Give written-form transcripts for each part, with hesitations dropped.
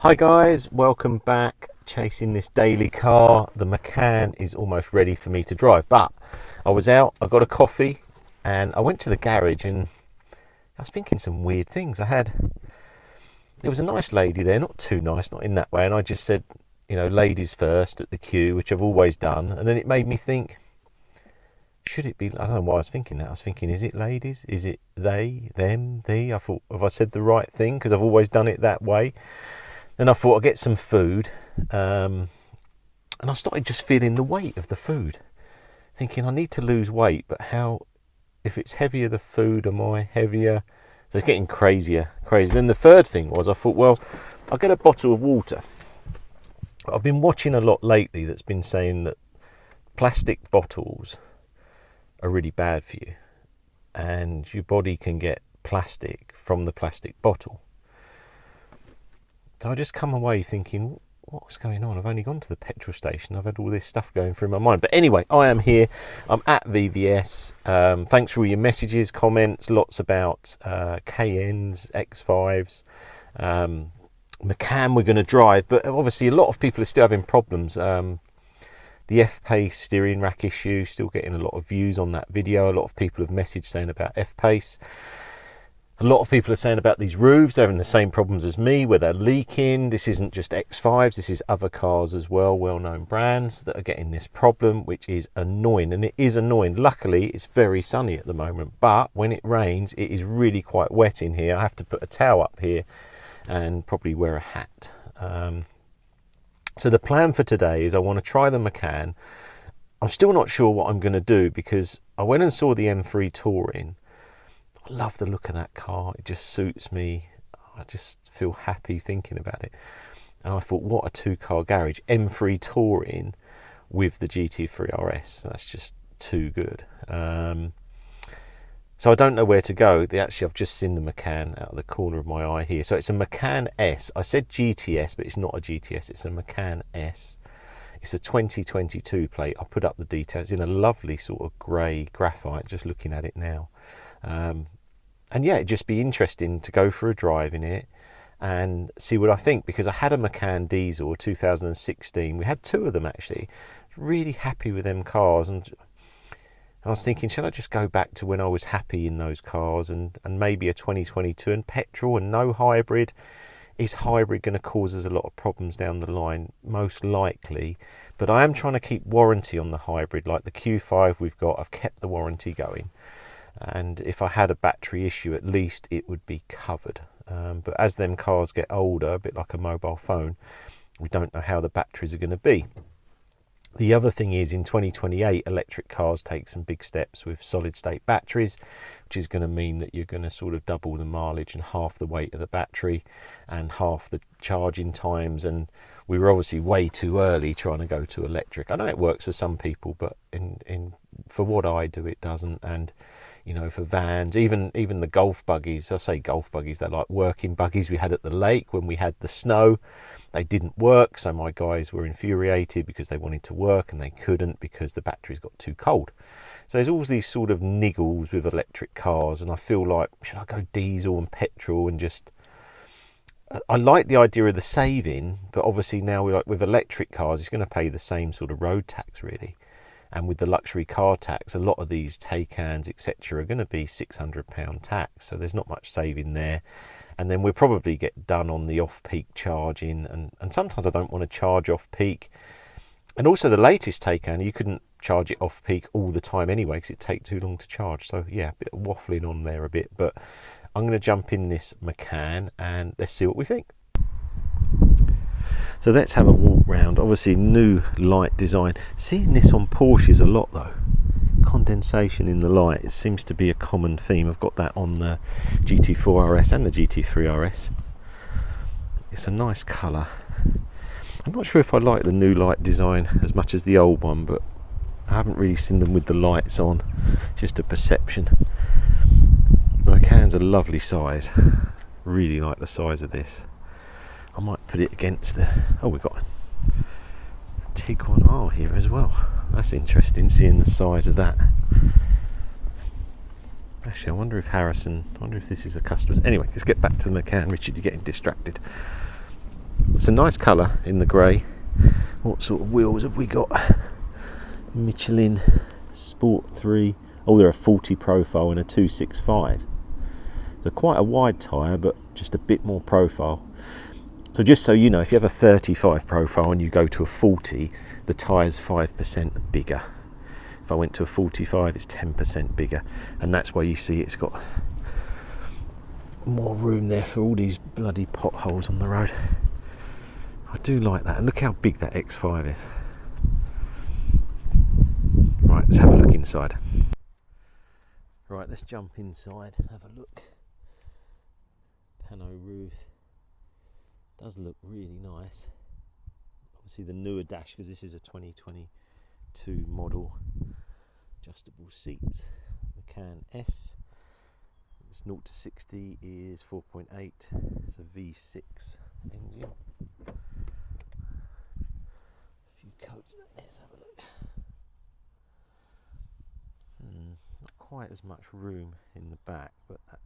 Hi guys, welcome back. Chasing this daily car. The Macan is almost ready for me to drive, but I was out, I got a coffee and I went to the garage and I was thinking some weird things. There was a nice lady there, not too nice, not in that way, and I just said, you know, ladies first at the queue, which I've always done, and then it made me think, should it be, I don't know why I was thinking that. I was thinking, is it ladies? Is it they, them, thee? I thought, have I said the right thing? Because I've always done it that way. Then I thought I'd get some food, and I started just feeling the weight of the food, thinking I need to lose weight, but how, if it's heavier the food, am I heavier? So it's getting crazy. Then the third thing was, I thought, well, I'll get a bottle of water. I've been watching a lot lately that's been saying that plastic bottles are really bad for you, and your body can get plastic from the plastic bottle. So I just come away thinking, what's going on? I've only gone to the petrol station. I've had all this stuff going through my mind. But anyway, I am here. I'm at VVS. Thanks for all your messages, comments, lots about KNs, X5s, Macan we're going to drive. But obviously a lot of people are still having problems. The F-Pace steering rack issue, still getting a lot of views on that video. A lot of people have messaged saying about F-Pace. A lot of people are saying about these roofs, they're having the same problems as me, where they're leaking. This isn't just X5s, this is other cars as well, well-known brands that are getting this problem, which is annoying. And it is annoying. Luckily, it's very sunny at the moment, but when it rains, it is really quite wet in here. I have to put a towel up here and probably wear a hat. So the plan for today is I want to try the Macan. I'm still not sure what I'm going to do, because I went and saw the M3 Touring. I love the look of that car. It just suits me. I just feel happy thinking about it. And I thought, what a two-car garage. M3 Touring with the GT3 RS. That's just too good. So I don't know where to go. Actually, I've just seen the Macan out of the corner of my eye here. So it's a Macan S. I said GTS, but it's not a GTS. It's a Macan S. It's a 2022 plate. I'll put up the details in a lovely sort of grey graphite, just looking at it now. And yeah, it'd just be interesting to go for a drive in it and see what I think, because I had a Macan diesel 2016. We had two of them actually. Really happy with them cars, and I was thinking, should I just go back to when I was happy in those cars, and maybe a 2022 and petrol and no hybrid? Is hybrid going to cause us a lot of problems down the line? Most likely, but I am trying to keep warranty on the hybrid. Like the Q5 we've got, I've kept the warranty going. And if I had a battery issue, at least it would be covered. But as them cars get older, a bit like a mobile phone, we don't know how the batteries are going to be. The other thing is, in 2028, electric cars take some big steps with solid state batteries, which is going to mean that you're going to sort of double the mileage and half the weight of the battery and half the charging times. And we were obviously way too early trying to go to electric. I know it works for some people, but for what I do, it doesn't. And you know, for vans, even the golf buggies, I say golf buggies, they're like working buggies we had at the lake when we had the snow. They didn't work, so my guys were infuriated because they wanted to work and they couldn't because the batteries got too cold. So there's all these sort of niggles with electric cars, and I feel like, should I go diesel and petrol and just... I like the idea of the saving, but obviously now with electric cars, it's going to pay the same sort of road tax really. And with the luxury car tax, a lot of these Taycans, etc., are going to be £600 tax. So there's not much saving there. And then we'll probably get done on the off-peak charging. And sometimes I don't want to charge off-peak. And also the latest Taycan, you couldn't charge it off-peak all the time anyway, because it takes too long to charge. So yeah, a bit of waffling on there a bit. But I'm going to jump in this Macan and let's see what we think. So let's have a walk round. Obviously new light design. Seeing this on Porsches a lot though. Condensation in the light, it seems to be a common theme. I've got that on the GT4 RS and the GT3 RS. It's a nice colour. I'm not sure if I like the new light design as much as the old one, but I haven't really seen them with the lights on. Just a perception. The Macan's a lovely size. Really like the size of this. I might put it against the... Oh, we've got a Tiguan R here as well. That's interesting, seeing the size of that. Actually, I wonder if this is a customer's. Anyway, let's get back to the Macan. Richard, you're getting distracted. It's a nice colour in the grey. What sort of wheels have we got? Michelin Sport 3. Oh, they're a 40 profile and a 265. So quite a wide tyre, but just a bit more profile. So just so you know, if you have a 35 profile and you go to a 40, the tyre's 5% bigger. If I went to a 45, it's 10% bigger. And that's why you see it's got more room there for all these bloody potholes on the road. I do like that. And look how big that X5 is. Right, let's have a look inside. Right, let's jump inside, have a look. Pano roof. Does look really nice. Obviously the newer dash, because this is a 2022 model. Adjustable seats. Macan S. This 0 to 60 is 4.8. It's a V6 engine. A few coats. Let's have a look. Not quite as much room in the back, but that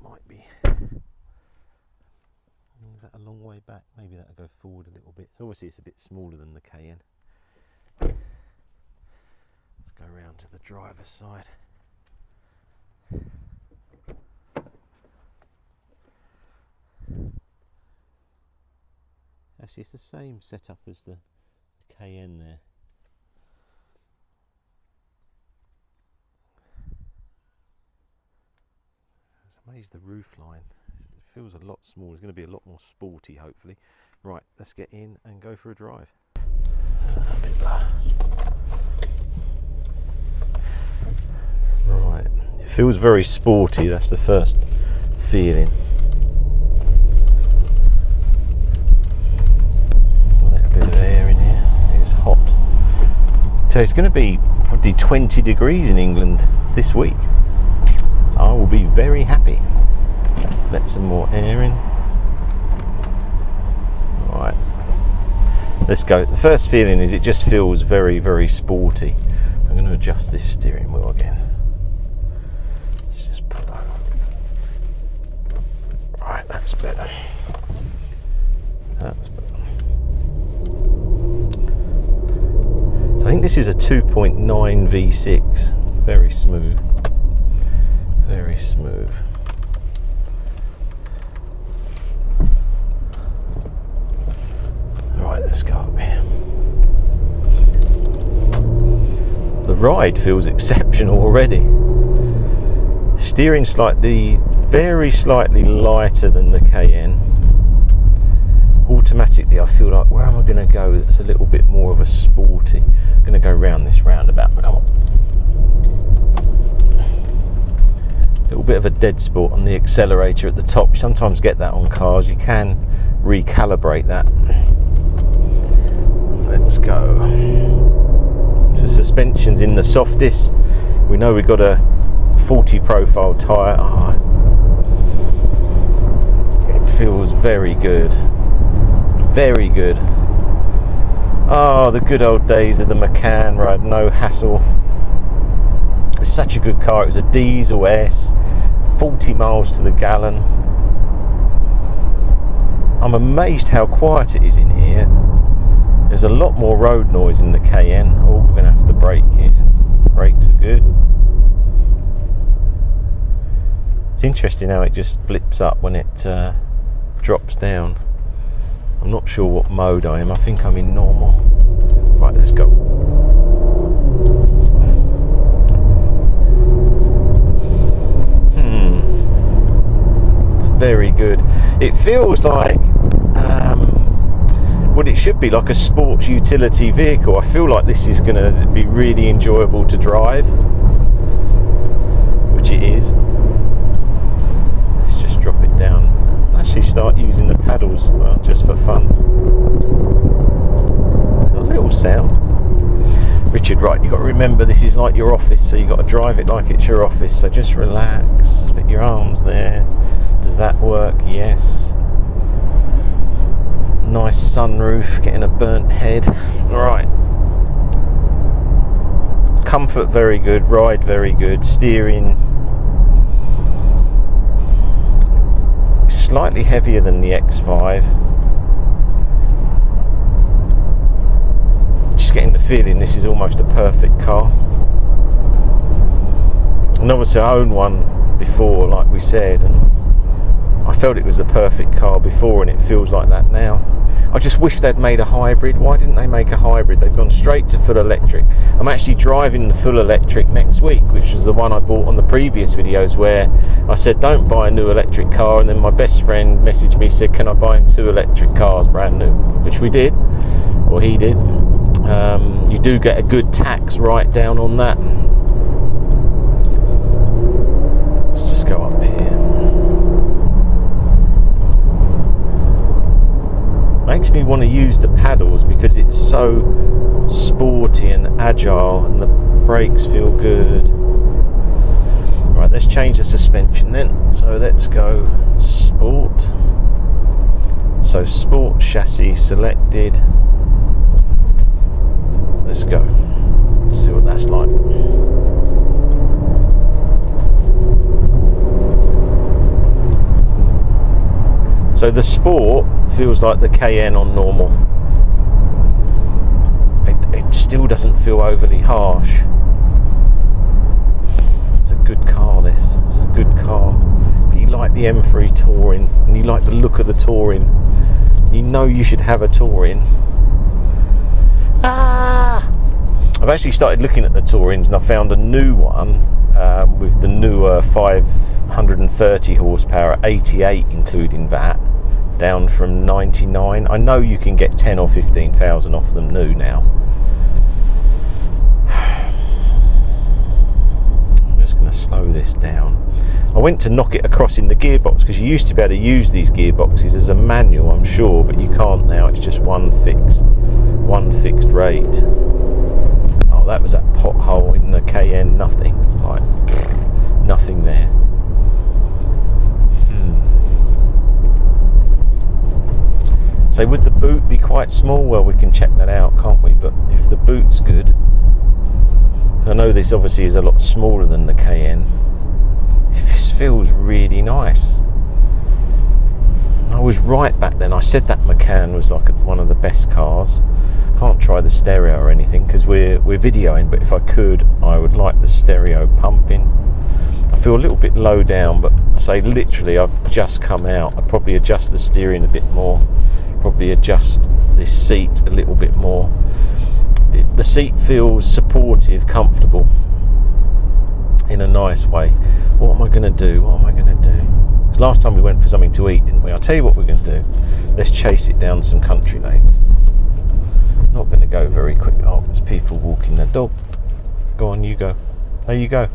might be. Is that a long way back? Maybe that'll go forward a little bit. So obviously it's a bit smaller than the Cayenne. Let's go around to the driver's side. Actually, it's the same setup as the Cayenne there. I was amazed the roof line. It feels a lot smaller. It's going to be a lot more sporty, hopefully. Right, let's get in and go for a drive. Right, it feels very sporty. That's the first feeling. So it's going to be probably 20 degrees in England this week. So I will be very happy. Let some more air in. Right, let's go. The first feeling is it just feels very, very sporty. I'm going to adjust this steering wheel again. Let's just put that on. Right, that's better. That's better. I think this is a 2.9 V6. Very smooth. Very smooth. Right, let's go up here. The ride feels exceptional already. Steering very slightly lighter than the Cayenne. Automatically I feel like, where am I going to go that's a little bit more of a sporty? I'm going to go round this roundabout. Come on. A little bit of a dead spot on the accelerator at the top. You sometimes get that on cars. You can recalibrate that. Let's go. So suspension's in the softest. We know we've got a 40 profile tyre. Oh, it feels very good. Very good. Oh, the good old days of the Macan ride, no hassle. It was such a good car. It was a diesel S, 40 miles to the gallon. I'm amazed how quiet it is in here. There's a lot more road noise in the Cayenne. Oh, we're going to have to brake here. Brakes are good. It's interesting how it just blips up when it drops down. I'm not sure what mode I am. I think I'm in normal. Right, let's go. It's very good. It feels like what it should be, like a sports utility vehicle. I feel like this is going to be really enjoyable to drive, which it is. Let's just drop it down. Actually start using the paddles, well, just for fun. It's got a little sound. Richard, right, you've got to remember this is like your office, so you've got to drive it like it's your office. So just relax, put your arms there. Does that work? Yes. Nice sunroof, getting a burnt head. Right. Comfort very good, ride very good, steering slightly heavier than the X5. feeling this is almost a perfect car. And obviously I owned one before, like we said, and I felt it was the perfect car before, and it feels like that now. I just wish they'd made a hybrid. Why didn't they make a hybrid? They've gone straight to full electric. I'm actually driving the full electric next week, which was the one I bought on the previous videos, where I said don't buy a new electric car, and then my best friend messaged me, said can I buy him 2 electric cars brand new, which we did, or he did. You do get a good tax write down on that. Let's just go up here. Makes me want to use the paddles because it's so sporty and agile, and the brakes feel good. Right, let's change the suspension then. So let's go sport. So sport chassis selected. Let's go. Let's see what that's like. So the Sport feels like the Cayenne on normal. It still doesn't feel overly harsh. It's a good car, this. It's a good car. But you like the M3 Touring, and you like the look of the Touring. You know you should have a Touring. I've actually started looking at the Tourings, and I found a new one with the newer 530 horsepower at 88 including VAT, down from 99. I know you can get 10 or 15,000 off them new now. I'm just going to slow this down. I went to knock it across in the gearbox, because you used to be able to use these gearboxes as a manual, I'm sure, but you can't now. It's just one fixed rate. Oh, that was that pothole in the Cayenne. Nothing, like nothing there. So would the boot be quite small? Well, we can check that out, can't we? But if the boot's good, I know this obviously is a lot smaller than the Cayenne. This feels really nice. I was right back then. I said that Macan was like one of the best cars. Can't try the stereo or anything because we're videoing, but if I could, I would like the stereo pumping. I feel a little bit low down, but I say literally I've just come out. I'd probably adjust the steering a bit more, probably adjust this seat a little bit more. The seat feels supportive, comfortable in a nice way. What am I going to do? Because last time we went for something to eat, didn't we? I'll tell you what we're going to do. Let's chase it down some country lanes. Not going to go very quick. Oh, there's people walking their dog. Go on, you go. There you go.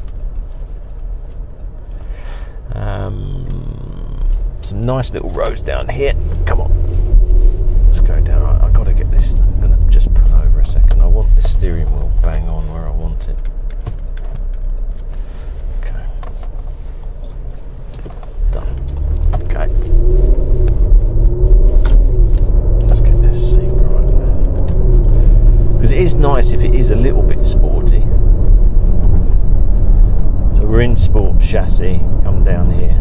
Some nice little roads down here. Come on. Let's go down. I've got to get this. I'm going to just pull over a second. I want this steering wheel bang on where I want it. Okay. Done. Okay. Let's get this seat right there. Because it is nice if it is a little bit sporty. So we're in sport chassis. Come down here.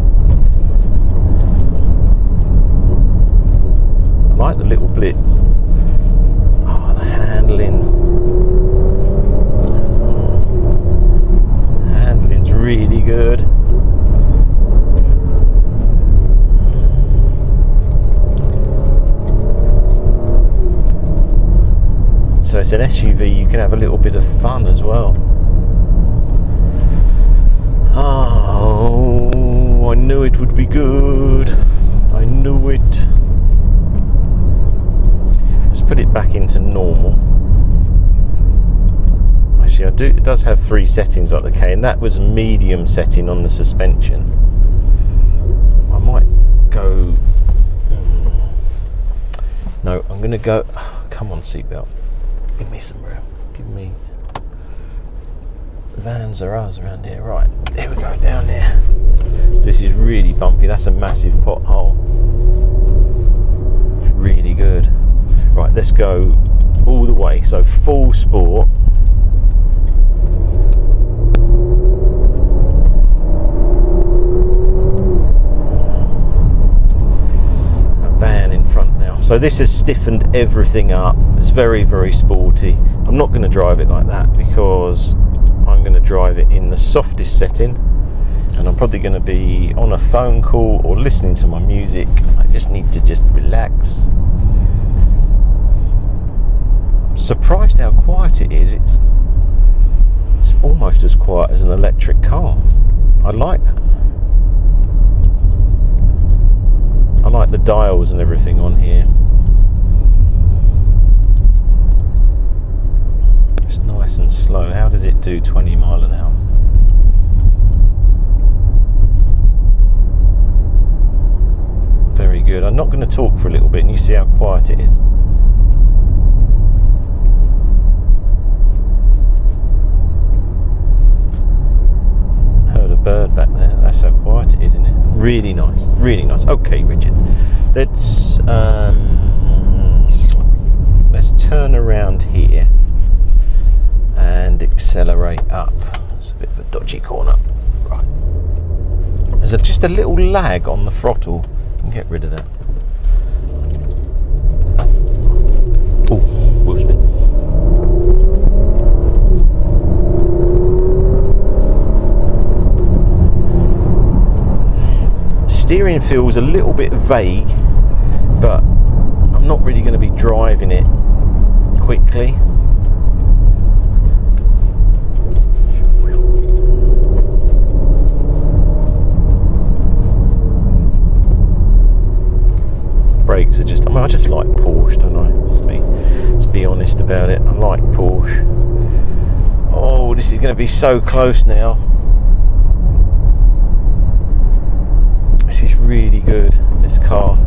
I like the little blips. Oh, the handling. Handling's really good. So it's an SUV, you can have a little bit of fun as well. Oh, I knew it would be good. I knew it. Let's put it back into normal. Actually, it does have 3 settings like the K, and that was a medium setting on the suspension. I might go. No, I'm going to go. Come on, seatbelt. Give me some room. Give me. Vans are us around here. Right, there we go, down there. This is really bumpy. That's a massive pothole. Really good. Right, let's go all the way. So full sport. A van in front now. So this has stiffened everything up. It's very, very sporty. I'm not going to drive it like that because I'm going to drive it in the softest setting, and I'm probably going to be on a phone call or listening to my music. I just need to just relax. I'm surprised how quiet it is. It's almost as quiet as an electric car. I like that. I like the dials and everything on here. It's nice and slow. How does it do 20 mile an hour? Very good. I'm not going to talk for a little bit and you see how quiet it is. Heard a bird back there. That's how quiet it is, isn't it? Really nice. Really nice. Okay, Richard. Let's turn around here and accelerate up. It's a bit of a dodgy corner. Right. There's just a little lag on the throttle. You can get rid of that. Oh, wheel spin. Steering feels a little bit vague, but I'm not really going to be driving it quickly. Brakes are just, I just like Porsche, don't I? Let's be honest about it. I like Porsche. Oh, this is going to be so close now. This is really good, this car.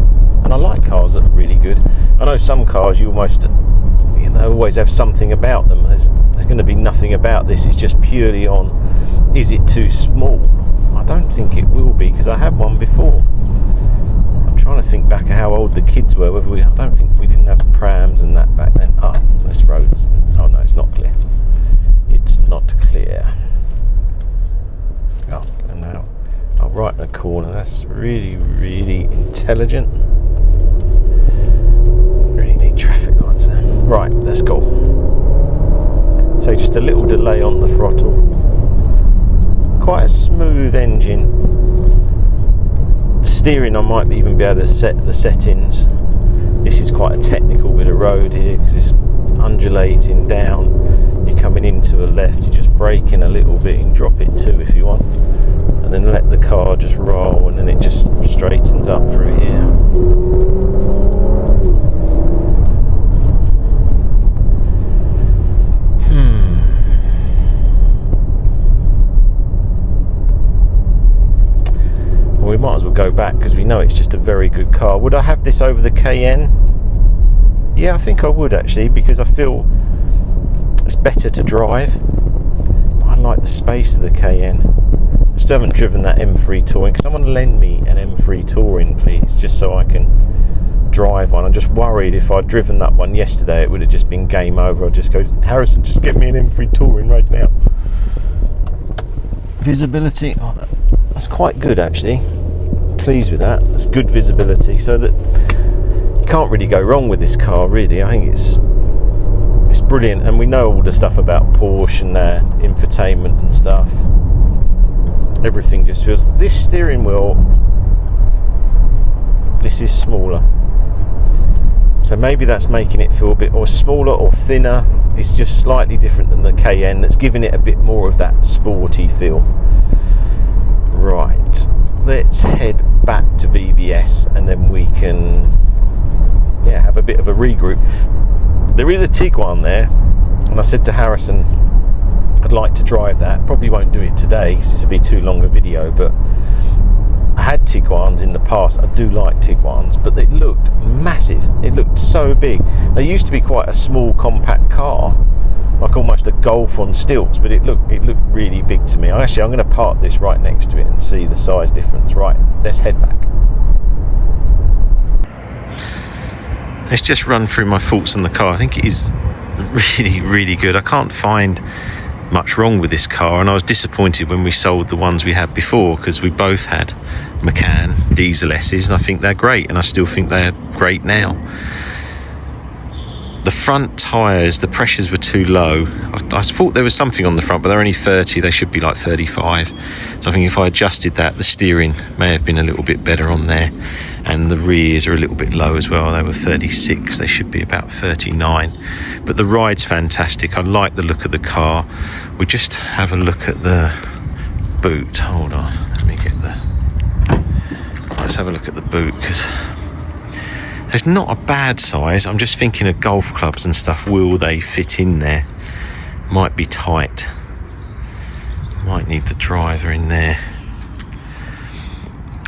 And I like cars that are really good. I know some cars you almost, they always have something about them. There's going to be nothing about this. It's just purely on, is it too small? I don't think it will be, because I had one before. I'm trying to think back of how old the kids were. I don't think we didn't have prams and that back then. Ah, this road's, oh no, it's not clear. It's not clear. Oh, and now I'll right in the corner. That's really, really intelligent. Really need traffic lights there. Right, let's go. So just a little delay on the throttle. Quite a smooth engine. The steering, I might even be able to set the settings. This is quite a technical bit of road here because it's undulating down. You're coming into a left, you're just braking a little bit and drop it too if you want, and then let the car just roll, and then it just straightens up through here. Well, we might as well go back because we know it's just a very good car. Would I have this over the Cayenne? Yeah, I think I would actually, because I feel it's better to drive. I like the space of the Cayenne. I still haven't driven that M3 Touring. Can someone lend me an M3 Touring, please, just so I can drive one? I'm just worried if I'd driven that one yesterday, it would have just been game over. I'd just go, Harrison, just get me an M3 Touring right now. Visibility, oh, that's quite good actually. Pleased with that. That's good visibility, so that you can't really go wrong with this car, really. I think it's brilliant, and we know all the stuff about Porsche and their infotainment and stuff. Everything just feels, this steering wheel, this is smaller, so maybe that's making it feel a bit or smaller or thinner. It's just slightly different than the Cayenne, that's giving it a bit more of that sporty feel. Right, let's head back to VBS and then we can have a bit of a regroup. There is a Tiguan there, and I said to Harrison I'd like to drive that. Probably won't do it today because this will be too long a video, but I had Tiguans in the past. I do like Tiguans, but they looked massive. It looked so big. They used to be quite a small compact car, like almost a Golf on stilts, but it looked really big to me. Actually, I'm going to park this right next to it and see the size difference. Right, let's head back. Let's just run through my thoughts on the car. I think it is really, really good. I can't find much wrong with this car, and I was disappointed when we sold the ones we had before because we both had Macan diesel S's, and I think they're great, and I still think they're great now. The front tyres, the pressures were too low. I thought there was something on the front, but they're only 30, they should be like 35. So I think if I adjusted that, the steering may have been a little bit better on there. And the rears are a little bit low as well, they were 36, they should be about 39. But the ride's fantastic, I like the look of the car. We just have a look at the boot, hold on, let me get let's have a look at the boot, because it's not a bad size. I'm just thinking of golf clubs and stuff, will they fit in there? Might be tight, might need the driver in there.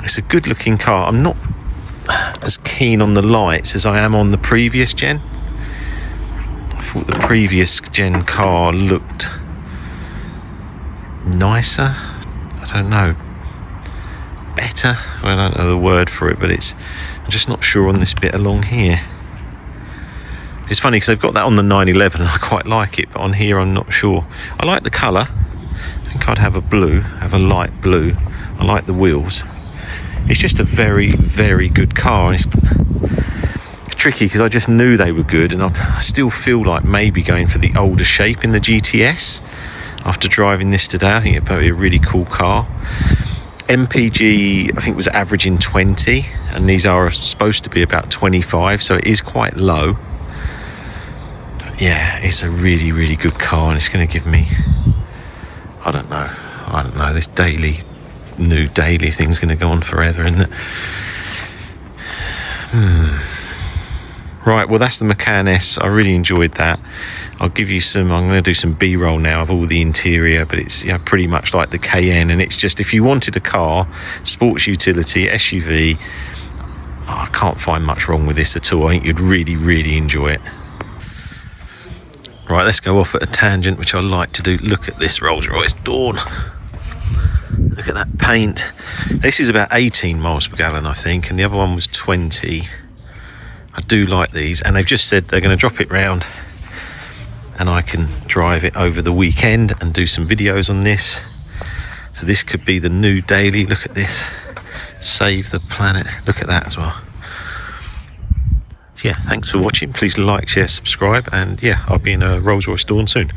It's a good looking car. I'm not as keen on the lights as I am on the previous gen. I thought the previous gen car looked nicer, I don't know, better, I don't know the word for it, but I'm just not sure on this bit along here. It's funny because they've got that on the 911 and I quite like it, but on here I'm not sure. I like the colour, I think I'd have a light blue. I like the wheels. It's just a very, very good car, and it's tricky because I just knew they were good, and I still feel like maybe going for the older shape in the GTS after driving this today. I think it'd be a really cool car. MPG I think was averaging 20, and these are supposed to be about 25, so it is quite low. Yeah, it's a really, really good car, and it's going to give me, I don't know, this new daily thing's going to go on forever, isn't it? Right, well, that's the Macan S. I really enjoyed that. I'm going to do some B-roll now of all the interior, but it's pretty much like the Cayenne, and it's just, if you wanted a car, sports utility, SUV, I can't find much wrong with this at all. I think you'd really, really enjoy it. Right, let's go off at a tangent, which I like to do. Look at this Rolls-Royce Dawn. Look at that paint. This is about 18 miles per gallon, I think, and the other one was 20. I do like these, and they've just said they're going to drop it round and I can drive it over the weekend and do some videos on this. So this could be the new daily. Look at this, save the planet. Look at that as well. Yeah, thanks for watching. Please like, share, subscribe, and yeah, I'll be in a Rolls-Royce Dawn soon.